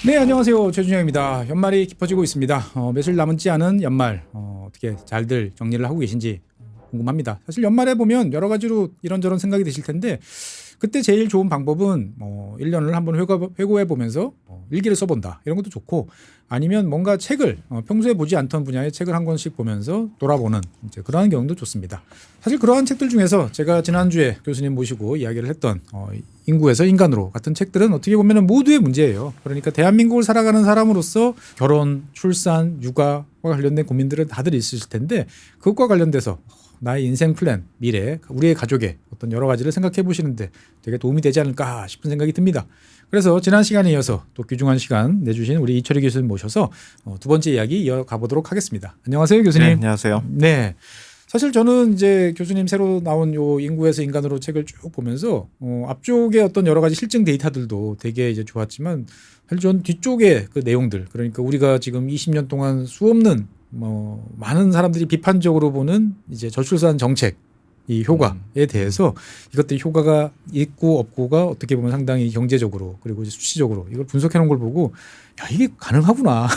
네, 안녕하세요. 최준영입니다. 연말이 깊어지고 있습니다. 며칠 남지 않은 연말 어떻게 잘들 정리를 하고 계신지 궁금합니다. 사실 연말에 보면 여러 가지로 이런저런 생각이 드실 텐데 그때 제일 좋은 방법은 1년을 한번 회고해 보면서 일기를 써본다. 이런 것도 좋고 아니면 뭔가 책을 평소에 보지 않던 분야의 책을 한 권씩 보면서 돌아보는 이제 그러한 경우도 좋습니다. 사실 그러한 책들 중에서 제가 지난주에 교수님 모시고 이야기를 했던 인구에서 인간으로 같은 책들은 어떻게 보면 모두의 문제예요. 그러니까 대한민국을 살아가는 사람으로서 결혼, 출산, 육아와 관련된 고민들은 다들 있으실 텐데 그것과 관련돼서 나의 인생 플랜, 미래, 우리의 가족의 어떤 여러 가지를 생각해 보시는데 되게 도움이 되지 않을까 싶은 생각이 듭니다. 그래서 지난 시간에 이어서 또 귀중한 시간 내주신 우리 이철희 교수님 모셔서 두 번째 이야기 이어가 보도록 하겠습니다. 안녕하세요, 교수님. 네, 안녕하세요. 네. 사실 저는 이제 교수님 새로 나온 요 인구에서 인간으로 책을 쭉 보면서 앞쪽에 어떤 여러 가지 실증 데이터들도 되게 이제 좋았지만 사실 전 뒤쪽에 그 내용들, 그러니까 우리가 지금 20년 동안 수없는 많은 사람들이 비판적으로 보는 이제 저출산 정책 이 효과에 대해서 이것들이 효과가 있고 없고가 어떻게 보면 상당히 경제적으로 그리고 이제 수치적으로 이걸 분석해 놓은 걸 보고 야, 이게 가능하구나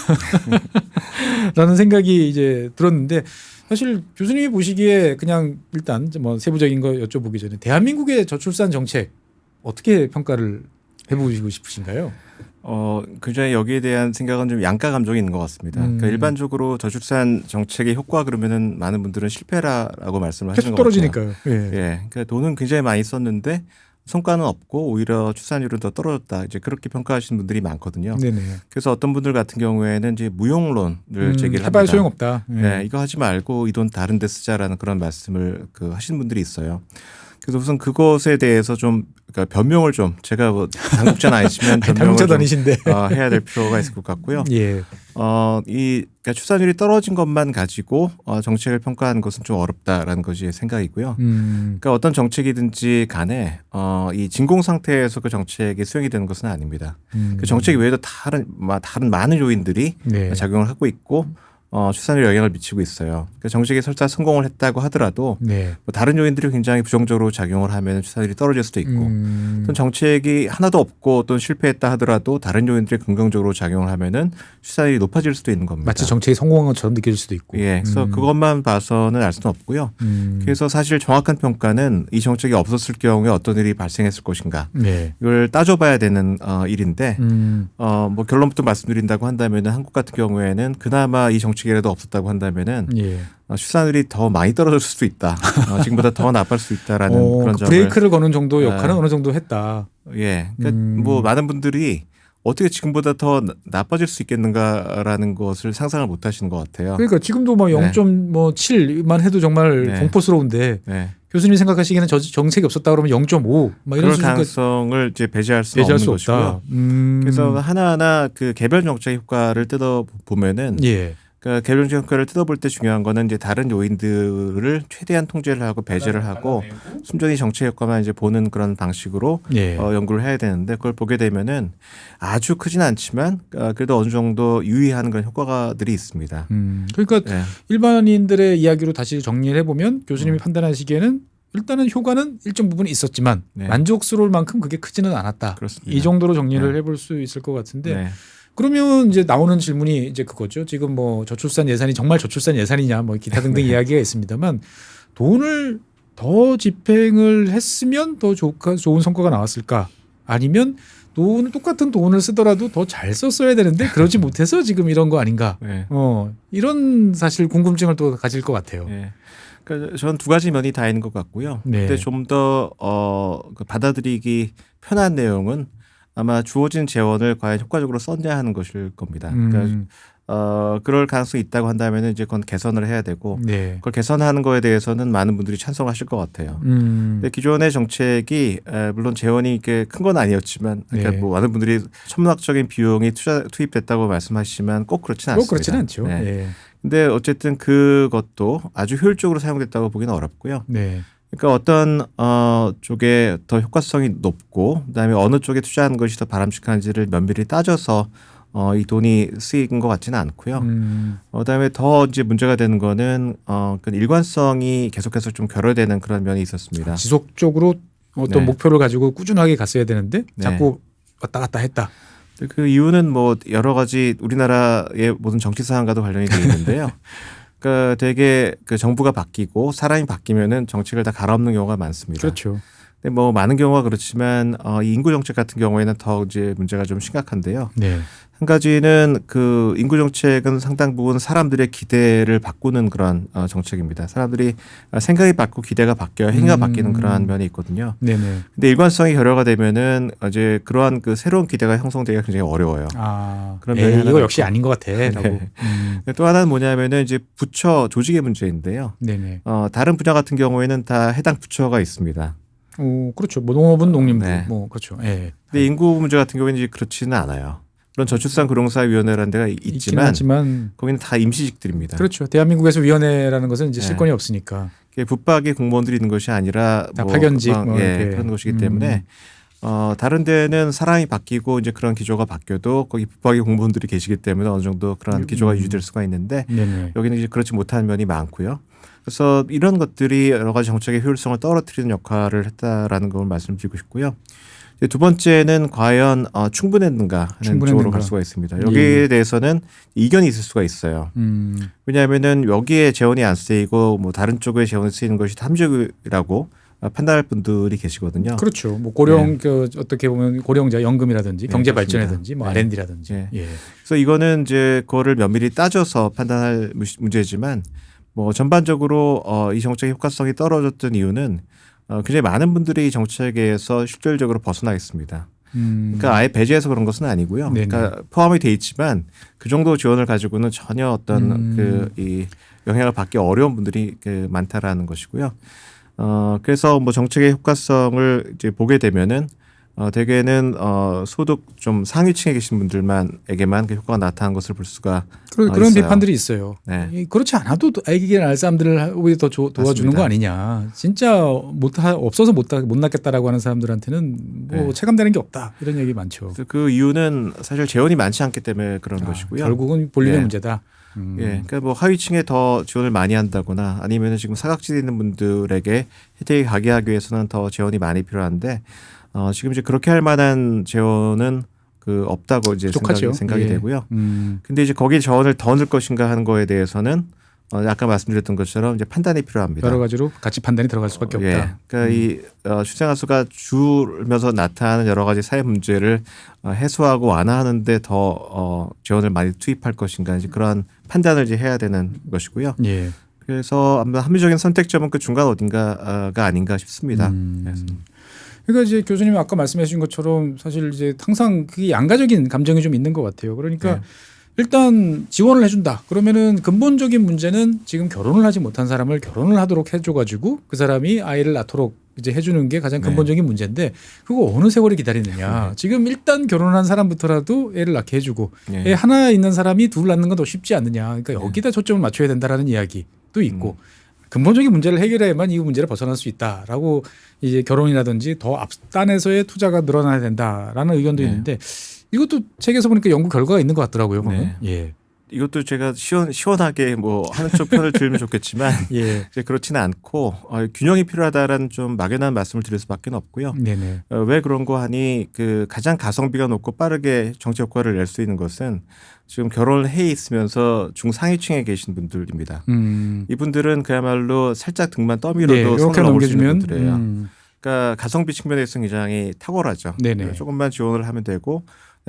라는 생각이 이제 들었는데 사실 교수님이 보시기에 그냥 일단 세부적인 거 여쭤보기 전에 대한민국의 저출산 정책 어떻게 평가를 해보시고 싶으신가요? 그전에 여기에 대한 생각은 좀 양가 감정이 있는 것 같습니다. 그러니까 일반적으로 저출산 정책의 효과 그러면은 많은 분들은 실패라고 말씀을 하시는 것 같아요. 계속 떨어지니까요. 예. 예, 그러니까 돈은 굉장히 많이 썼는데 성과는 없고 오히려 출산율은 더 떨어졌다. 이제 그렇게 평가하시는 분들이 많거든요. 네네. 그래서 어떤 분들 같은 경우에는 이제 무용론을 제기를 합니다. 해봐야 소용없다. 예. 네, 이거 하지 말고 이 돈 다른 데 쓰자라는 그런 말씀을 하시는 분들이 있어요. 그래서 우선 그것에 대해서 좀 그러니까 변명을 좀 제가 당국자는 아니지만 변명을 좀 해야 될 필요가 있을 것 같고요. 예. 그러니까 출산율이 떨어진 것만 가지고 정책을 평가하는 것은 좀 어렵다라는 것이 생각이고요. 그러니까 어떤 정책이든지 간에 이 진공 상태에서 그 정책이 수행이 되는 것은 아닙니다. 그 정책 외에도 다른 많은 요인들이 네. 작용을 하고 있고 출산율에 영향을 미치고 있어요. 그러니까 정책이 설사 성공을 했다고 하더라도 네. 다른 요인들이 굉장히 부정적으로 작용을 하면 출산율이 떨어질 수도 있고 또는 정책이 하나도 없고 또는 실패했다 하더라도 다른 요인들이 긍정적으로 작용을 하면은 출산율이 높아질 수도 있는 겁니다. 마치 정책이 성공한 것처럼 느껴질 수도 있고. 예, 그래서 그것만 봐서는 알 수는 없고요. 그래서 사실 정확한 평가는 이 정책이 없었을 경우에 어떤 일이 발생했을 것인가 네. 이걸 따져봐야 되는 일인데 결론부터 말씀드린다고 한다면은 한국 같은 경우에는 그나마 이 정책이라도 없었다고 한다면은 예. 출산율이 더 많이 떨어질 수도 있다. 지금보다 더 나빠질 수 있다라는 그런 점을 브레이크를 거는 정도 역할은 어느 정도 했다. 예, 그러니까 많은 분들이 어떻게 지금보다 더 나빠질 수 있겠는가라는 것을 상상을 못 하시는 것 같아요. 그러니까 지금도 0.7만 해도 정말 공포스러운데 교수님이 생각하시기에는 정책이 없었다 그러면 0.5 이런 그런 가능성을 이제 배제할 수 없는 것이고요. 그래서 하나하나 그 개별 정책 효과를 뜯어보면은 그러니까 개별 정책 효과를 뜯어볼 때 중요한 거는 이제 다른 요인들을 최대한 통제를 하고 배제를 하고 순전히 정책 효과만 이제 보는 그런 방식으로 연구를 해야 되는데 그걸 보게 되면은 아주 크진 않지만 그래도 어느 정도 유의하는 그런 효과들이 있습니다. 그러니까 일반인들의 이야기로 다시 정리를 해보면 교수님이 판단하시기에는 일단은 효과는 일정 부분 있었지만 만족스러울 만큼 그게 크지는 않았다. 그렇습니다. 이 정도로 정리를 해볼 수 있을 것 같은데 그러면 이제 나오는 질문이 이제 그거죠. 지금 저출산 예산이 정말 저출산 예산이냐 기타 등등 이야기가 있습니다만 돈을 더 집행을 했으면 더 좋은 성과가 나왔을까? 아니면 똑같은 돈을 쓰더라도 더 잘 썼어야 되는데 그러지 못해서 지금 이런 거 아닌가? 이런 사실 궁금증을 또 가질 것 같아요. 그러니까 저는 두 가지 면이 다 있는 것 같고요. 근데 좀 더 받아들이기 편한 내용은 아마 주어진 재원을 과연 효과적으로 썼냐 하는 것일 겁니다. 그러니까 그럴 가능성이 있다고 한다면 이제 그건 개선을 해야 되고 그걸 개선하는 거에 대해서는 많은 분들이 찬성하실 것 같아요. 근데 기존의 정책이 물론 재원이 큰 건 아니었지만 그러니까 많은 분들이 천문학적인 비용이 투입됐다고 말씀하시지만 꼭 그렇지는 않습니다. 꼭 그렇지는 않죠. 근데 어쨌든 그것도 아주 효율적으로 사용됐다고 보기는 어렵고요. 그러니까 어떤 쪽에 더 효과성이 높고 그다음에 어느 쪽에 투자하는 것이 더 바람직한지를 면밀히 따져서 이 돈이 쓰인 것 같지는 않고요. 그다음에 더 이제 문제가 되는 거는 그 일관성이 계속해서 좀 결여되는 그런 면이 있었습니다. 지속적으로 어떤 목표를 가지고 꾸준하게 갔어야 되는데 자꾸 왔다 갔다 했다. 그 이유는 뭐 여러 가지 우리나라의 모든 정치 상황과도 관련이 되어 있는데요. 그러니까 되게 그 정부가 바뀌고 사람이 바뀌면은 정책을 다 갈아엎는 경우가 많습니다. 그렇죠. 근데 뭐 많은 경우가 그렇지만 이 인구 정책 같은 경우에는 더 이제 문제가 좀 심각한데요. 네. 한 가지는 그 인구 정책은 상당 부분 사람들의 기대를 바꾸는 그런 정책입니다. 사람들이 생각이 바뀌고 기대가 바뀌어 행위가 바뀌는 그러한 면이 있거든요. 네네. 근데 일관성이 결여가 되면은 이제 그러한 그 새로운 기대가 형성되기가 굉장히 어려워요. 그런 면이 이거 역시 아닌 것 같아라고. 네. 또 하나는 뭐냐면은 이제 부처 조직의 문제인데요. 네네. 다른 분야 같은 경우에는 다 해당 부처가 있습니다. 그렇죠. 뭐 농업은 농림부, 네. 뭐 그렇죠. 예. 근데 인구 문제 같은 경우에는 이제 그렇지는 않아요. 물론 저출산 고령사위원회라는 데가 있지만 거기는 다 임시직들입니다. 그렇죠. 대한민국에서 위원회라는 것은 이제 네. 실권이 없으니까. 붙박이 공무원들이 있는 것이 아니라 다 파견직 그런 것이기 때문에 다른 데는 사람이 바뀌고 이제 그런 기조가 바뀌어도 거기 붙박이 공무원들이 계시기 때문에 어느 정도 그런 기조가 유지될 수가 있는데 네네. 여기는 이제 그렇지 못한 면이 많고요. 그래서 이런 것들이 여러 가지 정책의 효율성을 떨어뜨리는 역할을 했다라는 걸 말씀드리고 싶고요. 두 번째는 과연 충분했는가 하는 쪽으로 갈 수가 있습니다. 여기에 대해서는 이견이 있을 수가 있어요. 왜냐하면은 여기에 재원이 안 쓰이고 뭐 다른 쪽에 재원이 쓰이는 것이 탐욕이라고 판단할 분들이 계시거든요. 그렇죠. 뭐 고령 어떻게 보면 고령자 연금이라든지 경제 그렇습니다. 발전이라든지 뭐 R&D라든지. 예. 그래서 이거는 이제 그거를 면밀히 따져서 판단할 문제지만 뭐 전반적으로 이 정책의 효과성이 떨어졌던 이유는 굉장히 많은 분들이 이 정책에서 실질적으로 벗어나겠습니다. 그러니까 아예 배제해서 그런 것은 아니고요. 네네. 그러니까 포함이 돼 있지만 그 정도 지원을 가지고는 전혀 어떤 이 영향을 받기 어려운 분들이 많다라는 것이고요. 그래서 뭐 정책의 효과성을 이제 보게 되면은 대개는 소득 좀 상위층에 계신 분들만에게만 그 효과가 나타난 것을 볼 수가 그런 있어요. 비판들이 있어요. 네. 그렇지 않아도 애기 낳을 사람들을 오히려 더 도와주는 맞습니다. 거 아니냐. 진짜 없어서 못 낳겠다라고 하는 사람들한테는 뭐 체감되는 게 없다. 이런 얘기 많죠. 그 이유는 사실 재원이 많지 않기 때문에 그런 것이고요. 결국은 볼륨의 문제다. 그러니까 뭐 하위층에 더 지원을 많이 한다거나 아니면 지금 사각지대에 있는 분들에게 혜택이 가게 하기 위해서는 더 재원이 많이 필요한데 지금 이제 그렇게 할 만한 재원은 없다고 이제 생각이 되고요. 근데 이제 거기에 재원을 더 넣을 것인가 하는 거에 대해서는 아까 말씀드렸던 것처럼 이제 판단이 필요합니다. 여러 가지로 같이 판단이 들어갈 수밖에 없다. 그러니까 이 출생아 수가 줄면서 나타나는 여러 가지 사회 문제를 해소하고 완화하는데 더 재원을 많이 투입할 것인가 이제 그런 판단을 이제 해야 되는 것이고요. 예. 그래서 아마 합리적인 선택점은 그 중간 어딘가가 아닌가 싶습니다. 그러니까 이제 교수님이 아까 말씀해 주신 것처럼 사실 이제 항상 그게 양가적인 감정이 좀 있는 것 같아요. 그러니까 일단 지원을 해준다. 그러면은 근본적인 문제는 지금 결혼을 하지 못한 사람을 결혼을 하도록 해줘가지고 그 사람이 아이를 낳도록 이제 해주는 게 가장 근본적인 문제인데 그거 어느 세월을 기다리느냐. 지금 일단 결혼한 사람부터라도 애를 낳게 해주고 애 하나 있는 사람이 둘 낳는 건 더 쉽지 않느냐. 그러니까 여기다 초점을 맞춰야 된다라는 이야기도 있고 근본적인 문제를 해결해야만 이 문제를 벗어날 수 있다라고 이제 결혼이라든지 더 앞단에서의 투자가 늘어나야 된다라는 의견도 있는데 이것도 책에서 보니까 연구 결과가 있는 것 같더라고요. 예. 이것도 제가 시원하게 뭐 하는 쪽 편을 들으면 좋겠지만 이제 그렇지는 않고 균형이 필요하다라는 좀 막연한 말씀을 드릴 수밖에 없고요. 네네. 왜 그런 거 하니 그 가장 가성비가 높고 빠르게 정치 효과를 낼 수 있는 것은 지금 결혼을 해 있으면서 중상위층에 계신 분들입니다. 이분들은 그야말로 살짝 등만 떠밀어도 손을 넘을 수 있는 분들이에요. 그러니까 가성비 측면에서는 굉장히 탁월하죠. 조금만 지원을 하면 되고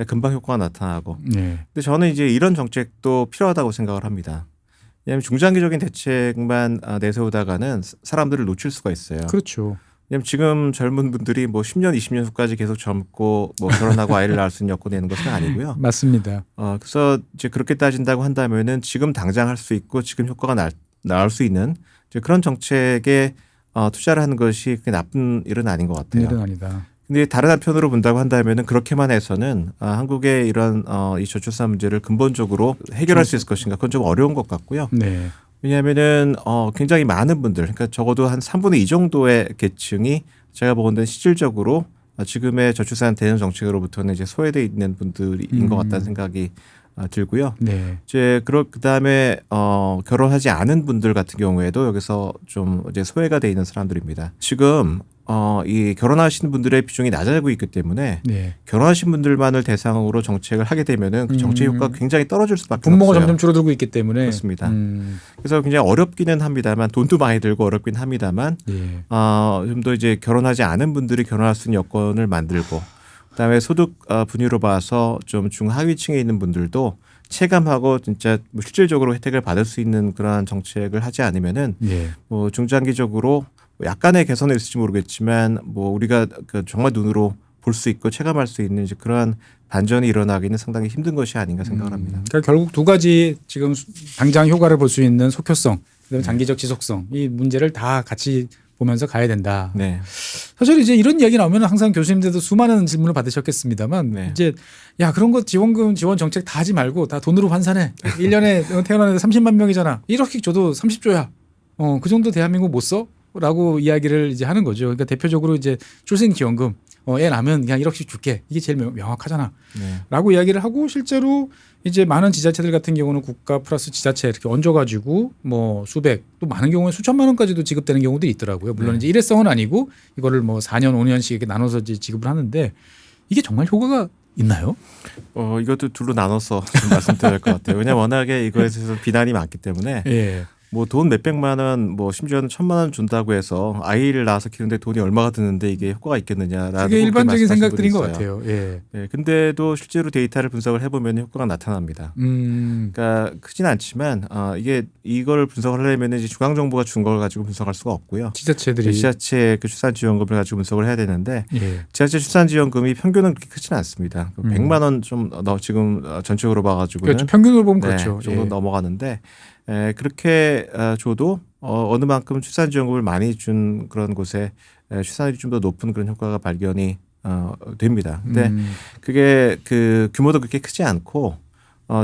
금방 효과가 나타나고. 근데 저는 이제 이런 정책도 필요하다고 생각을 합니다. 왜냐하면 중장기적인 대책만 내세우다가는 사람들을 놓칠 수가 있어요. 그렇죠. 왜냐하면 지금 젊은 분들이 뭐 10년, 20년 후까지 계속 젊고 뭐 결혼하고 아이를 낳을 수 있는 여건이 있는 것은 아니고요. 맞습니다. 그래서 이제 그렇게 따진다고 한다면은 지금 당장 할 수 있고 지금 효과가 나올 수 있는 이제 그런 정책에 투자를 하는 것이 그게 나쁜 일은 아닌 것 같아요. 일은 아니다. 근데 다른 한편으로 본다고 한다면은 그렇게만 해서는 한국의 이런 이 저출산 문제를 근본적으로 해결할 수 있을 것인가 그건 좀 어려운 것 같고요. 왜냐하면은 굉장히 많은 분들, 그러니까 적어도 한 3분의 2 정도의 계층이 제가 보건대는 실질적으로 지금의 저출산 대응 정책으로부터는 이제 소외돼 있는 분들인 것 같다는 생각이 들고요. 이제 그다음에 결혼하지 않은 분들 같은 경우에도 여기서 좀 이제 소외가 돼 있는 사람들입니다. 지금 이 결혼하신 분들의 비중이 낮아지고 있기 때문에 네. 결혼하신 분들만을 대상으로 정책을 하게 되면은 그 정책 효과가 굉장히 떨어질 수밖에 분모가 없어요. 점점 줄어들고 있기 때문에 그렇습니다. 그래서 굉장히 어렵기는 합니다만 돈도 많이 들고 어렵긴 합니다만 예. 좀 더 이제 결혼하지 않은 분들이 결혼할 수 있는 여건을 만들고 그다음에 소득 분위로 봐서 좀 중하위층에 있는 분들도 체감하고 진짜 뭐 실질적으로 혜택을 받을 수 있는 그러한 정책을 하지 않으면은 예. 뭐 중장기적으로 약간의 개선은 있을지 모르겠지만 뭐 우리가 그 정말 눈으로 볼 수 있고 체감할 수 있는 이제 그러한 반전이 일어나기는 상당히 힘든 것이 아닌가 생각을 합니다. 그러니까 결국 두 가지 지금 당장 효과를 볼 수 있는 속효성, 그다음에 장기적 지속성 이 문제를 다 같이 보면서 가야 된다. 네. 사실 이제 이런 이야기 나오면 항상 교수님들도 수많은 질문을 받으셨겠습니다만 네. 이제 야 그런 거 지원금 지원 정책 다 하지 말고 다 돈으로 환산해. 1년에 태어나는 30만 명이잖아. 1억 줘도 30조야. 그 정도 대한민국 못 써? 라고 이야기를 이제 하는 거죠. 그러니까 대표적으로 이제 출생지원금 애 낳으면 그냥 1억씩 줄게. 이게 제일 명확하잖아. 네. 라고 이야기를 하고 실제로 이제 많은 지자체들 같은 경우는 국가 플러스 지자체 이렇게 얹어가지고 뭐 수백 또 많은 경우에 수천만 원까지도 지급되는 경우들이 있더라고요. 물론 이제 일회성은 아니고 이거를 뭐 4년 5년씩 이렇게 나눠서 이제 지급을 하는데 이게 정말 효과가 있나요? 이것도 둘로 나눠서 좀 말씀드려야 할 것 같아요. 왜냐하면 워낙에 이거에 대해서 비난이 많기 때문에 예. 뭐 돈 몇백만 원, 뭐 심지어는 1,000만 원 준다고 해서 아이를 낳아서 키우는데 돈이 얼마가 드는데 이게 효과가 있겠느냐라는 그게 일반적인 생각들인 것 있어요. 같아요. 예. 네, 근데도 실제로 데이터를 분석을 해보면 효과가 나타납니다. 그러니까 크진 않지만 이게 이걸 분석을 하려면 이제 중앙 정부가 준 걸 가지고 분석할 수가 없고요. 지자체들이 지자체 그 출산지원금을 가지고 분석을 해야 되는데 예. 지자체 출산지원금이 평균은 그렇게 크지는 않습니다. 100만 원 좀 지금 전체적으로 봐가지고는 그렇죠. 평균으로 보면 네, 그렇죠. 정도 예. 넘어가는데 그렇게 줘도 어느 만큼 출산지원금을 많이 준 그런 곳에 출산율이 좀 더 높은 그런 효과가 발견이 됩니다. 근데 그게 그 규모도 그렇게 크지 않고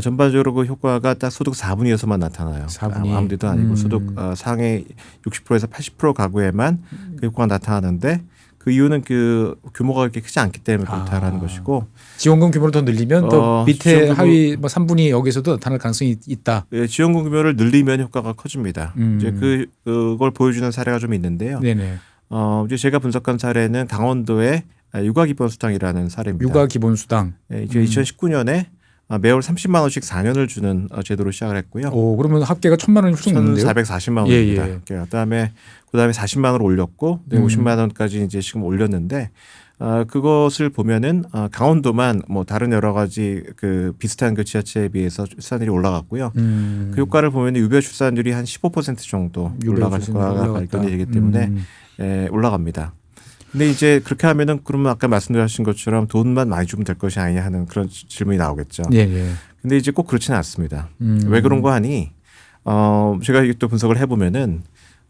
전반적으로 그 효과가 딱 소득 4분위에서만 나타나요. 4분위. 아무 데도 아니고 소득 상위 60%에서 80% 가구에만 그 효과가 나타나는데 그 이유는 그 규모가 그렇게 크지 않기 때문에 그렇다라는 것이고 지원금 규모를 더 늘리면 더 밑에 하위 뭐 3분위 여기서도 나타날 가능성이 있다. 예, 지원금 규모를 늘리면 효과가 커집니다. 이제 그걸 보여주는 사례가 좀 있는데요. 네네. 이제 제가 분석한 사례는 강원도의 육아기본수당이라는 사례입니다. 육아기본수당. 예, 이제 2019년에 매월 30만 원씩 4년을 주는 제도로 시작을 했고요. 오, 그러면 합계가 1,000만 원이 훌쩍 넘는데요? 1,440만 원입니다. 예. 그다음에 50만 원을 올렸고 50만 원까지 이제 지금 올렸는데 그것을 보면은 강원도만 뭐 다른 여러 가지 그 비슷한 그 지자체에 비해서 출산율이 올라갔고요. 그 효과를 보면 유별 출산율이 한 15% 정도 올라갈 효과가 발견이 되기 때문에 올라갑니다. 근데 이제 그렇게 하면은 그러면 아까 말씀드린 것처럼 돈만 많이 주면 될 것이 아니냐 하는 그런 질문이 나오겠죠. 예. 근데 이제 꼭 그렇지는 않습니다. 왜 그런 거 하니? 제가 이게 또 분석을 해보면은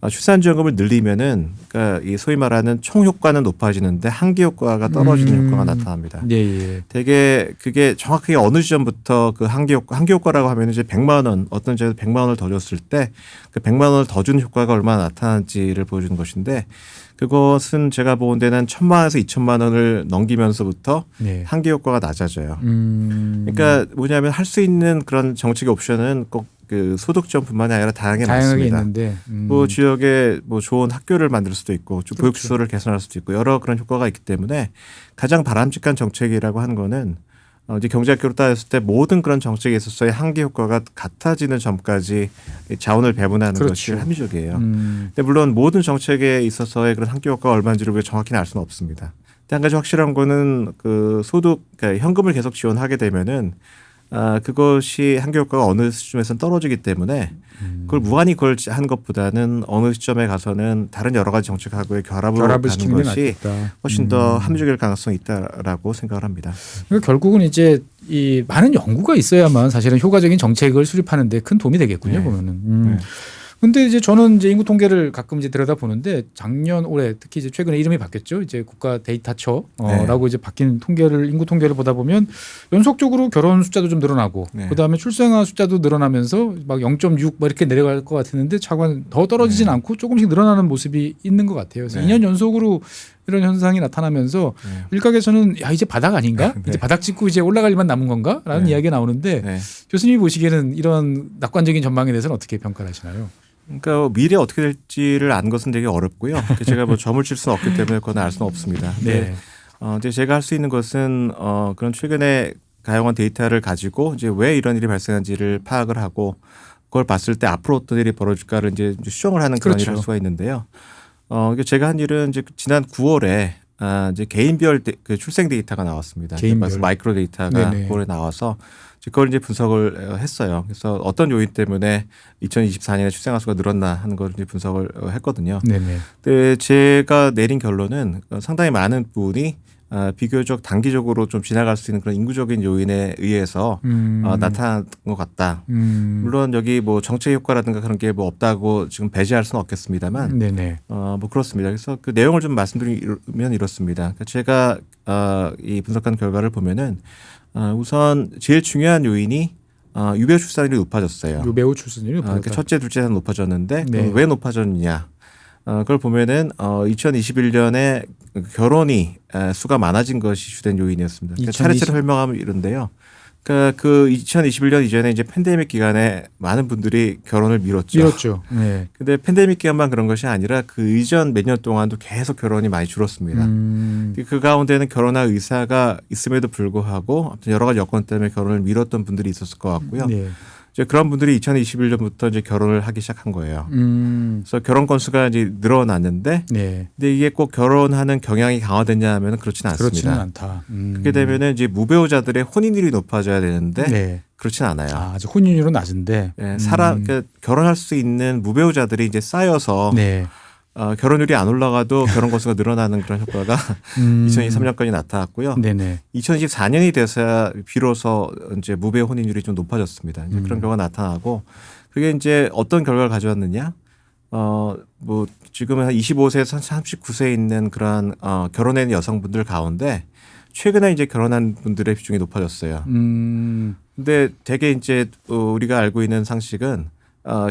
출산지원금을 늘리면은 그러니까 이 소위 말하는 총 효과는 높아지는데 한계 효과가 떨어지는 효과가 나타납니다. 예. 되게 그게 정확하게 어느 시점부터 그 한계 효과라고 하면 이제 100만 원 어떤 지에서 100만 원을 더 줬을 때 그 100만 원을 더 준 효과가 얼마나 나타나는지를 보여주는 것인데 그것은 제가 본 데는 1,000만 원에서 2,000만 원을 넘기면서부터 한계 효과가 낮아져요. 그러니까 뭐냐면 할 수 있는 그런 정책의 옵션은 꼭 그 소득점뿐만이 아니라 다양하게 많습니다. 있는데 뭐 지역에 뭐 좋은 학교를 만들 수도 있고 교육 시설을 개선할 수도 있고 여러 그런 효과가 있기 때문에 가장 바람직한 정책이라고 하는 거는 이제 경제학교로 따졌을 때 모든 그런 정책에 있어서의 한계 효과가 같아지는 점까지 자원을 배분하는 것이 합리적이에요. 근데 물론 모든 정책에 있어서의 그런 한계 효과가 얼마인지를 우리가 정확히는 알 수는 없습니다. 근데 한 가지 확실한 거는 그 소득, 그러니까 현금을 계속 지원하게 되면은 그것이 한계 효과가 어느 시점에서는 떨어지기 때문에 그걸 무한히 그걸 한 것보다는 어느 시점에 가서는 다른 여러 가지 정책하고의 결합을 하는 것이 훨씬 더 합리적일 가능성이 있다라고 생각을 합니다. 그러니까 결국은 이제 이 많은 연구가 있어야만 사실은 효과적인 정책을 수립하는데 큰 도움이 되겠군요. 보면은. 근데 이제 저는 이제 인구 통계를 가끔 이제 들여다 보는데 작년 올해 특히 이제 최근에 이름이 바뀌었죠. 이제 국가 데이터처라고 이제 바뀐 통계를 인구 통계를 보다 보면 연속적으로 결혼 숫자도 좀 늘어나고 그다음에 출생아 숫자도 늘어나면서 막 0.6 뭐 이렇게 내려갈 것 같았는데 차관 더 떨어지진 않고 조금씩 늘어나는 모습이 있는 것 같아요. 그래서 2년 연속으로 이런 현상이 나타나면서 일각에서는 야 이제 바닥 아닌가? 이제 바닥 찍고 이제 올라갈 일만 남은 건가?라는 이야기가 나오는데 교수님이 보시기에는 이런 낙관적인 전망에 대해서는 어떻게 평가를 하시나요? 그러니까 미래 어떻게 될지를 아는 것은 되게 어렵고요. 제가 뭐 점을 칠 수는 없기 때문에 그건 알 수는 없습니다. 네. 이제 제가 할 수 있는 것은 그런 최근에 가용한 데이터를 가지고 이제 왜 이런 일이 발생한지를 파악을 하고 그걸 봤을 때 앞으로 어떤 일이 벌어질까를 이제 추정을 하는 그런 그렇죠. 일을 할 수가 있는데요. 제가 한 일은 이제 지난 9월에 이제 개인별 그 출생 데이터가 나왔습니다. 개인별 마이크로 데이터가 네네. 9월에 나와서 그걸 이제 분석을 했어요. 그래서 어떤 요인 때문에 2024년에 출생아 수가 늘었나 하는 걸 이제 분석을 했거든요. 네네. 근데 제가 내린 결론은 상당히 많은 부분이 비교적 단기적으로 좀 지나갈 수 있는 그런 인구적인 요인에 의해서 나타난 것 같다. 물론 여기 뭐 정책 효과라든가 그런 게 뭐 없다고 지금 배제할 수는 없겠습니다만, 네네. 뭐 그렇습니다. 그래서 그 내용을 좀 말씀드리면 이렇습니다. 그러니까 제가 이 분석한 결과를 보면은 우선 제일 중요한 요인이 유배 출산율이 높아졌어요. 유배우 출산율이 높아졌다. 그러니까 첫째, 둘째는 높아졌는데 네. 왜 높아졌느냐? 그걸 보면은 2021년에 결혼이 수가 많아진 것이 주된 요인이었습니다. 그러니까 차례차례 설명하면 이런데요. 그러니까 그 2021년 이전에 이제 팬데믹 기간에 많은 분들이 결혼을 미뤘죠. 미뤘죠. 네. 근데 팬데믹 기간만 그런 것이 아니라 그 이전 몇 년 동안도 계속 결혼이 많이 줄었습니다. 그 가운데는 결혼할 의사가 있음에도 불구하고 아무튼 여러 가지 여건 때문에 결혼을 미뤘던 분들이 있었을 것 같고요. 네. 이제 그런 분들이 2021년부터 이제 결혼을 하기 시작한 거예요. 그래서 결혼 건수가 이제 늘어났는데, 네. 근데 이게 꼭 결혼하는 경향이 강화됐냐 하면 그렇지는 않습니다. 그렇지는 않다. 그렇게 되면은 이제 무배우자들의 혼인율이 높아져야 되는데 네. 그렇지는 않아요. 아직 혼인율은 낮은데. 그러니까 결혼할 수 있는 무배우자들이 이제 쌓여서 네. 결혼율이 안 올라가도 결혼 건수가 늘어나는 그런 효과가 2023년까지 나타났고요. 네네. 2024년이 돼서야 비로소 이제 무배 혼인율이 좀 높아졌습니다. 이제 그런 결과가 나타나고 그게 이제 어떤 결과를 가져왔느냐? 뭐 지금은 한 25세에서 39세에 있는 그런 결혼한 여성분들 가운데 최근에 이제 결혼한 분들의 비중이 높아졌어요. 근데 되게 이제 우리가 알고 있는 상식은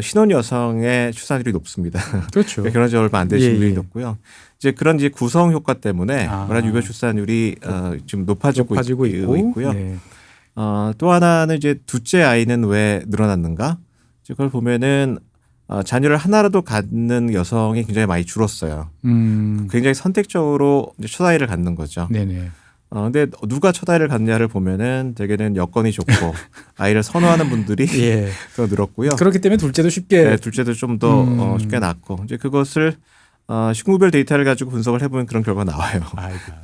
신혼 여성의 출산율이 높습니다. 그렇죠. 결혼 지 얼마 안 되신 분들이 높고요. 이제 그런 이제 구성 효과 때문에 유배 출산율이 지금 높아지고 있고요. 네. 또 하나는 이제 둘째 아이는 왜 늘어났는가? 그걸 보면은 자녀를 하나라도 갖는 여성이 굉장히 많이 줄었어요. 굉장히 선택적으로 이제 첫 아이를 갖는 거죠. 네네. 근데 누가 첫 아이를 갖느냐를 보면은 대개는 여건이 좋고 아이를 선호하는 분들이 예. 더 늘었고요. 그렇기 때문에 둘째도 쉽게. 네, 둘째도 좀 더 쉽게 낳고 이제 그것을 식무별 데이터를 가지고 분석을 해보면 그런 결과가 나와요.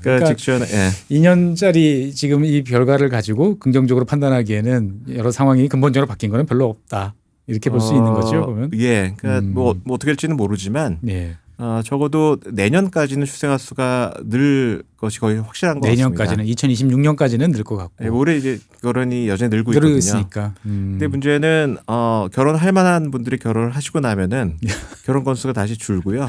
그러니까 직전에 2년짜리 지금 이 결과를 가지고 긍정적으로 판단하기에는 여러 상황이 근본적으로 바뀐 거는 별로 없다. 이렇게 볼 수 있는 거죠, 보면. 예, 그러니까 뭐 어떻게 될지는 모르지만. 예. 적어도 내년까지는 출생아 수가 늘 것이 거의 확실한 것 내년까지는 같습니다. 2026년까지는 늘 것 같고. 네, 올해 이제 결혼이 여전히 늘고 있거든요. 있으니까. 근데 문제는 결혼할 만한 분들이 결혼을 하시고 나면은 결혼 건수가 다시 줄고요.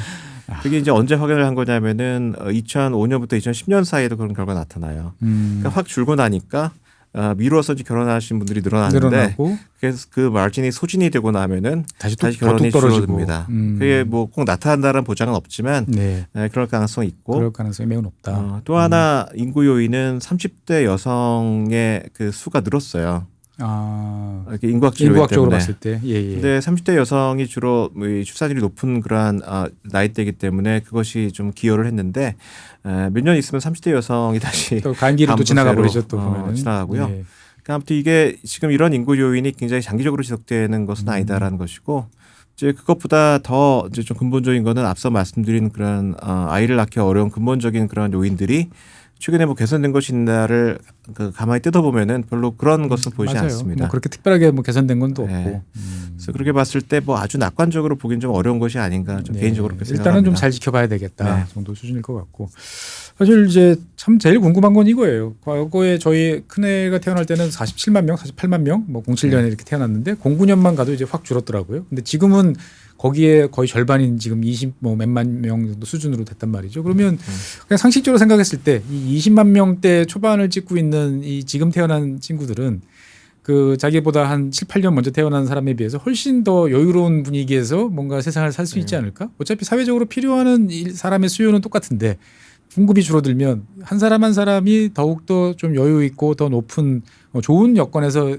그게 이제 언제 확인을 한 거냐면은 2005년부터 2010년 사이에도 그런 결과가 나타나요. 그러니까 확 줄고 나니까 미루어서 결혼하신 분들이 늘어나는데 그래서 그 마진이 소진이 되고 나면은 다시 결혼이 줄어듭니다. 그게 뭐 꼭 나타난다는 보장은 없지만 그럴 가능성이 있고 그럴 가능성이 매우 높다. 또 하나 인구 요인은 30대 여성의 그 수가 늘었어요. 이렇게 인구학적으로 봤을 때. 예. 근데 30대 여성이 주로 출산율이 높은 그러한 나이대이기 때문에 그것이 좀 기여를 했는데 몇 년 있으면 30대 여성이 다시 또 간기를 또 지나가 버리죠. 또 지나가고요. 그러니까 아무튼 이게 지금 이런 인구 요인이 굉장히 장기적으로 지속되는 것은 아니다라는 것이고 이제 그것보다 더 이제 좀 근본적인 거는 앞서 말씀드린 그런 아이를 낳기 어려운 근본적인 그런 요인들이 최근에 뭐 개선된 것이 있나를 가만히 뜯어보면은 별로 그런 것은 보이지 맞아요. 않습니다. 뭐 그렇게 특별하게 뭐 개선된 건 또 없고. 그래서 그렇게 봤을 때 뭐 아주 낙관적으로 보기는 좀 어려운 것이 아닌가 좀 개인적으로 그렇게 생각합니다. 일단은 좀 잘 지켜봐야 되겠다 정도 수준일 것 같고. 사실 이제 참 제일 궁금한 건 이거예요. 과거에 저희 큰애가 태어날 때는 47만 명, 48만 명, 뭐 07년에 이렇게 태어났는데 09년만 가도 이제 확 줄었더라고요. 근데 지금은 거기에 거의 절반인 지금 20 뭐 몇만 명 정도 수준으로 됐단 말이죠. 그러면 그냥 상식적으로 생각했을 때 이 20만 명대 초반을 찍고 있는 이 지금 태어난 친구들은 그 자기보다 한 7, 8년 먼저 태어난 사람에 비해서 훨씬 더 여유로운 분위기에서 뭔가 세상을 살 수 있지 않을까? 어차피 사회적으로 필요한 사람의 수요는 똑같은데 공급이 줄어들면 한 사람 한 사람이 더욱더 좀 여유 있고 더 높은 좋은 여건에서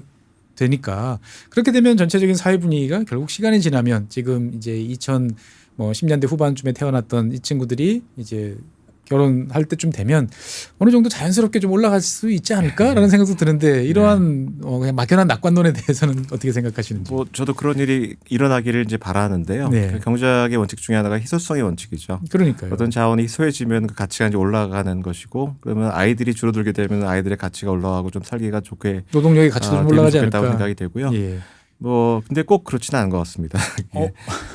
되니까 그렇게 되면 전체적인 사회 분위기가 결국 시간이 지나면 지금 이제 2010년대 후반쯤에 태어났던 이 친구들이 이제 결혼할 때쯤 되면 어느 정도 자연스럽게 좀 올라갈 수 있지 않을까라는 생각도 드는데 이러한 그냥 막연한 낙관론에 대해서는 어떻게 생각하시는지? 뭐 저도 그런 일이 일어나기를 이제 바라는데요. 네. 그 경제학의 원칙 중에 하나가 희소성의 원칙이죠. 그러니까요. 어떤 자원이 희소해지면 그 가치가 이제 올라가는 것이고, 그러면 아이들이 줄어들게 되면 아이들의 가치가 올라가고 좀 살기가 좋게 노동력의 가치도 좀 올라가지 좋겠다고 않을까 생각이 되고요. 예. 뭐 근데 꼭 그렇지는 않은 것 같습니다.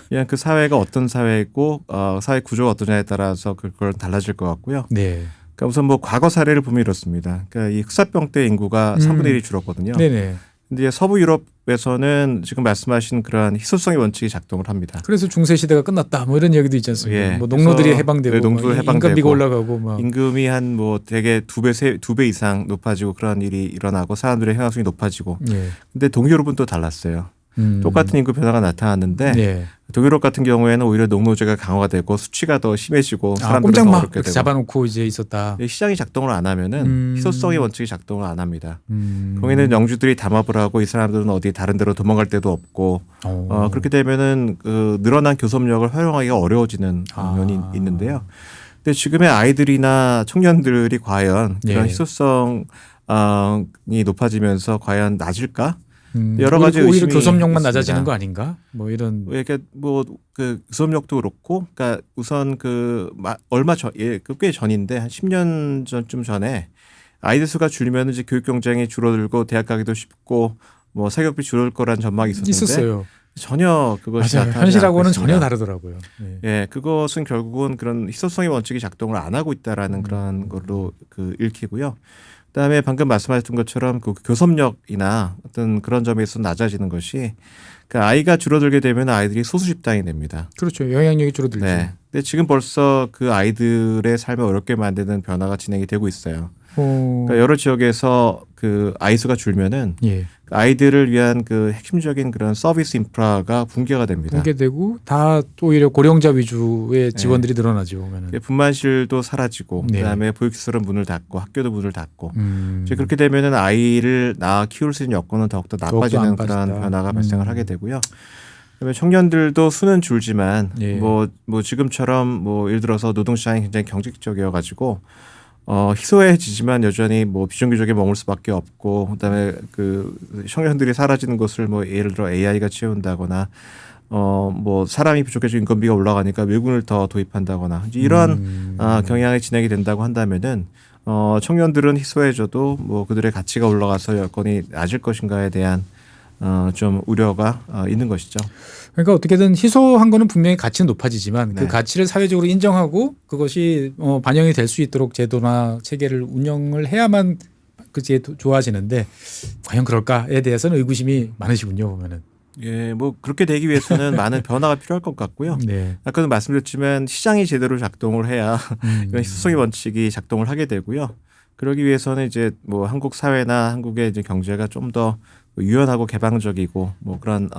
그냥 그 사회가 어떤 사회고 사회 구조가 어떠냐에 따라서 그걸 달라질 것 같고요. 네. 그러니까 우선 뭐 과거 사례를 보면 이렇습니다. 그러니까 이 흑사병 때 인구가 3분의 1이 줄었거든요. 네네. 근데 서부 유럽에서는 지금 말씀하신 그러한 희소성의 원칙이 작동을 합니다. 그래서 중세 시대가 끝났다. 뭐 이런 이야기도 있지 않습니까? 예. 뭐 농노들이 해방되고, 네, 농도 해방되고, 인건비가 올라가고, 막 임금이 한 뭐 대개 2배 이상 높아지고 그런 일이 일어나고 사람들의 생활수준이 높아지고. 예. 근데 동유럽은 또 달랐어요. 똑같은 인구 변화가 나타났는데 예. 동유럽 같은 경우에는 오히려 농노제가 강화가 되고 수치가 더 심해지고 사람들은 더 꼼짝마 어렵게 되고 잡아놓고 이제 있었다. 시장이 작동을 안 하면은 희소성의 원칙이 작동을 안 합니다. 거기는 영주들이 담합을 하고 이 사람들은 어디 다른 데로 도망갈 데도 없고 그렇게 되면은 그 늘어난 교섭력을 활용하기가 어려워지는 면이 있는데요. 근데 지금의 아이들이나 청년들이 과연 그런 예. 희소성이 높아지면서 과연 낮을까? 여러 가지 오히려 의심이 교섭력만 있습니다. 낮아지는 거 아닌가? 뭐 이런. 이렇게 뭐 그 교섭력도 그렇고, 그러니까 우선 그 얼마 전, 꽤 전인데 한 10년 전쯤 전에 아이들 수가 줄면 이제 교육 경쟁이 줄어들고 대학 가기도 쉽고 뭐 사교육비 줄을 거란 전망이 있었는데 전혀 그것이 나타나지 현실하고는 않고 있습니다. 전혀 다르더라고요. 네. 예, 그것은 결국은 그런 희소성의 원칙이 작동을 안 하고 있다라는 그런 걸로 그 읽히고요. 그다음에 방금 말씀하셨던 것처럼 그 교섭력이나 어떤 그런 점에서 낮아지는 것이 그 아이가 줄어들게 되면 아이들이 소수 집단이 됩니다. 그렇죠. 영향력이 줄어들죠. 네. 근데 지금 벌써 그 아이들의 삶을 어렵게 만드는 변화가 진행이 되고 있어요. 그러니까 여러 지역에서 그 아이 수가 줄면은 예. 아이들을 위한 그 핵심적인 그런 서비스 인프라가 붕괴가 됩니다. 붕괴되고 다 오히려 고령자 위주의 직원들이 늘어나죠. 보면은. 분만실도 사라지고 네. 그다음에 보육시설은 문을 닫고 학교도 문을 닫고 이제 그렇게 되면은 아이를 낳아 키울 수 있는 여건은 더욱더 나빠지는 그런 변화가 발생을 하게 되고요. 그다음에 청년들도 수는 줄지만 예. 뭐 지금처럼 뭐 예를 들어서 노동시장이 굉장히 경직적이어 가지고 희소해지지만 여전히 뭐 비정규직에 머물 수밖에 없고 그다음에 그 청년들이 사라지는 것을 뭐 예를 들어 AI가 채운다거나 뭐 사람이 부족해지고 인건비가 올라가니까 외국인을 더 도입한다거나 이제 이러한 경향이 진행이 된다고 한다면은 청년들은 희소해져도 뭐 그들의 가치가 올라가서 여건이 낮을 것인가에 대한 좀 우려가 있는 것이죠. 그러니까 어떻게든 희소한 거는 분명히 가치는 높아지지만 네. 그 가치를 사회적으로 인정하고 그것이 반영이 될 수 있도록 제도나 체계를 운영을 해야만 그게 좋아지는데 과연 그럴까에 대해서는 의구심이 많으시군요. 보면은. 예, 뭐 그렇게 되기 위해서는 많은 변화가 필요할 것 같고요. 네. 아까도 말씀드렸지만 시장이 제대로 작동을 해야 이런 희소성의 원칙이 작동을 하게 되고요. 그러기 위해서는 이제 뭐 한국 사회나 한국의 이제 경제가 좀 더 유연하고 개방적이고 뭐 그런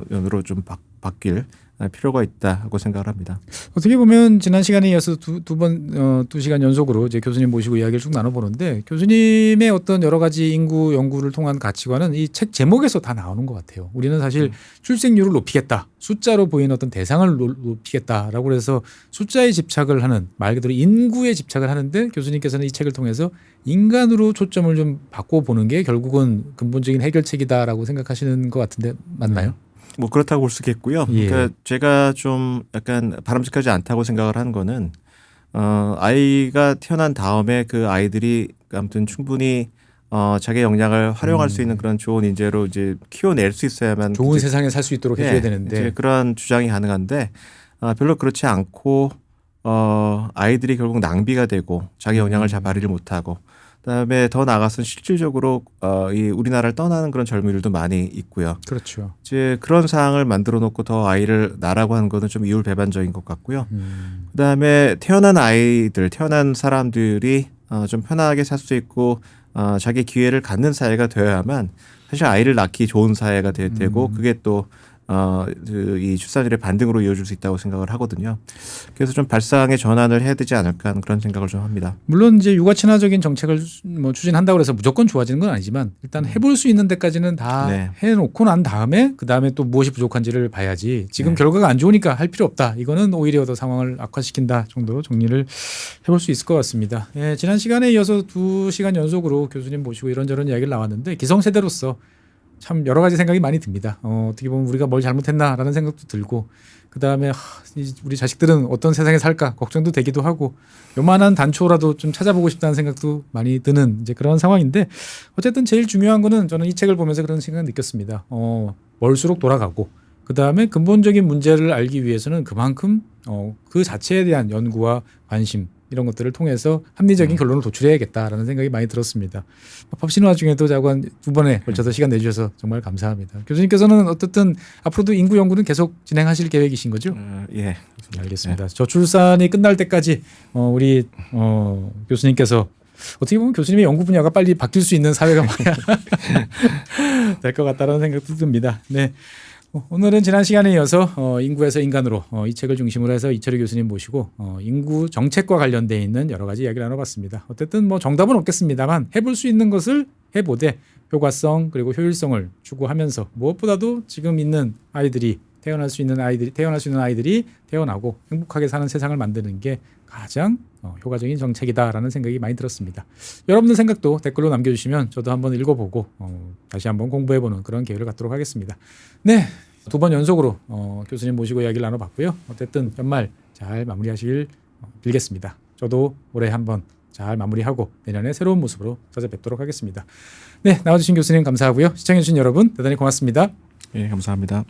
면으로 좀 바뀔 필요가 있다고 생각을 합니다. 어떻게 보면 지난 시간에 이어서 두 시간 연속으로 이제 교수님 모시고 이야기를 쭉 나눠보는데 교수님의 어떤 여러 가지 인구 연구를 통한 가치관은 이 책 제목에서 다 나오는 것 같아요. 우리는 사실 출생률을 높이겠다, 숫자로 보이는 어떤 대상을 높이겠다라고 해서 숫자에 집착을 하는 말 그대로 인구에 집착을 하는데 교수님께서는 이 책을 통해서 인간으로 초점을 좀 바꿔보는 게 결국은 근본적인 해결책이다라고 생각하시는 것 같은데 맞나요? 뭐 그렇다고 볼 수 있겠고요. 예. 그러니까 제가 좀 약간 바람직하지 않다고 생각을 하는 거는 아이가 태어난 다음에 그 아이들이 아무튼 충분히 자기의 역량을 활용할 수 있는 그런 좋은 인재로 이제 키워낼 수 있어야만 좋은 세상에 살 수 있도록 해줘야 되는데 이제 그런 주장이 가능한데 별로 그렇지 않고 아이들이 결국 낭비가 되고 자기 역량을 잘 발휘를 못하고 그다음에 더 나아가서는 실질적으로 이 우리나라를 떠나는 그런 젊은이들도 많이 있고요. 그렇죠. 이제 그런 상황을 만들어 놓고 더 아이를 낳으라고 하는 거는 좀 이율배반적인 것 같고요. 그다음에 태어난 사람들이 좀 편하게 살 수 있고 자기 기회를 갖는 사회가 되어야만 사실 아이를 낳기 좋은 사회가 되고 그게 또 이 출산율의 반등으로 이어질 수 있다고 생각을 하거든요. 그래서 좀 발상의 전환을 해야 되지 않을까 하는 그런 생각을 좀 합니다. 물론 이제 육아 친화적인 정책을 뭐 추진한다고 해서 무조건 좋아지는 건 아니지만 일단 해볼 수 있는 데까지는 다 네. 해놓고 난 다음에 그 다음에 또 무엇이 부족한지를 봐야지 지금 네. 결과가 안 좋으니까 할 필요 없다. 이거는 오히려 더 상황을 악화시킨다 정도로 정리를 해볼 수 있을 것 같습니다. 예, 지난 시간에 이어서 2시간 연속으로 교수님 모시고 이런저런 이야기를 나왔는데 기성세대로서 참 여러 가지 생각이 많이 듭니다. 어떻게 보면 우리가 뭘 잘못했나라는 생각도 들고 그다음에 우리 자식들은 어떤 세상에 살까 걱정도 되기도 하고 요만한 단초라도 좀 찾아보고 싶다는 생각도 많이 드는 이제 그런 상황인데 어쨌든 제일 중요한 거는 저는 이 책을 보면서 그런 생각을 느꼈습니다. 멀수록 돌아가고 그다음에 근본적인 문제를 알기 위해서는 그만큼 그 자체에 대한 연구와 관심 이런 것들을 통해서 합리적인 결론을 도출해야겠다라는 생각이 많이 들었습니다. 법신화 중에도 자관 2번에 걸쳐서 시간 내주셔서 정말 감사합니다. 교수님께서는 어떻든 앞으로도 인구 연구는 계속 진행하실 계획이신 거죠? 예. 알겠습니다. 저출산이 끝날 때까지 우리 교수님께서 어떻게 보면 교수님의 연구 분야가 빨리 바뀔 수 있는 사회가 많아야 될 것 같다는 생각도 듭니다. 네. 오늘은 지난 시간에 이어서 인구에서 인간으로 이 책을 중심으로 해서 이철희 교수님 모시고 인구 정책과 관련되어 있는 여러 가지 이야기를 나눠봤습니다. 어쨌든 뭐 정답은 없겠습니다만 해볼 수 있는 것을 해보되 효과성 그리고 효율성을 추구하면서 무엇보다도 지금 있는 아이들이 태어날 수 있는 아이들이 태어나고 행복하게 사는 세상을 만드는 게 가장 효과적인 정책이다라는 생각이 많이 들었습니다. 여러분들 생각도 댓글로 남겨주시면 저도 한번 읽어보고 다시 한번 공부해보는 그런 기회를 갖도록 하겠습니다. 네, 2번 연속으로 교수님 모시고 이야기를 나눠봤고요. 어쨌든 연말 잘 마무리하시길 빌겠습니다. 저도 올해 한번 잘 마무리하고 내년에 새로운 모습으로 찾아뵙도록 하겠습니다. 네, 나와주신 교수님 감사하고요. 시청해주신 여러분 대단히 고맙습니다. 예, 감사합니다.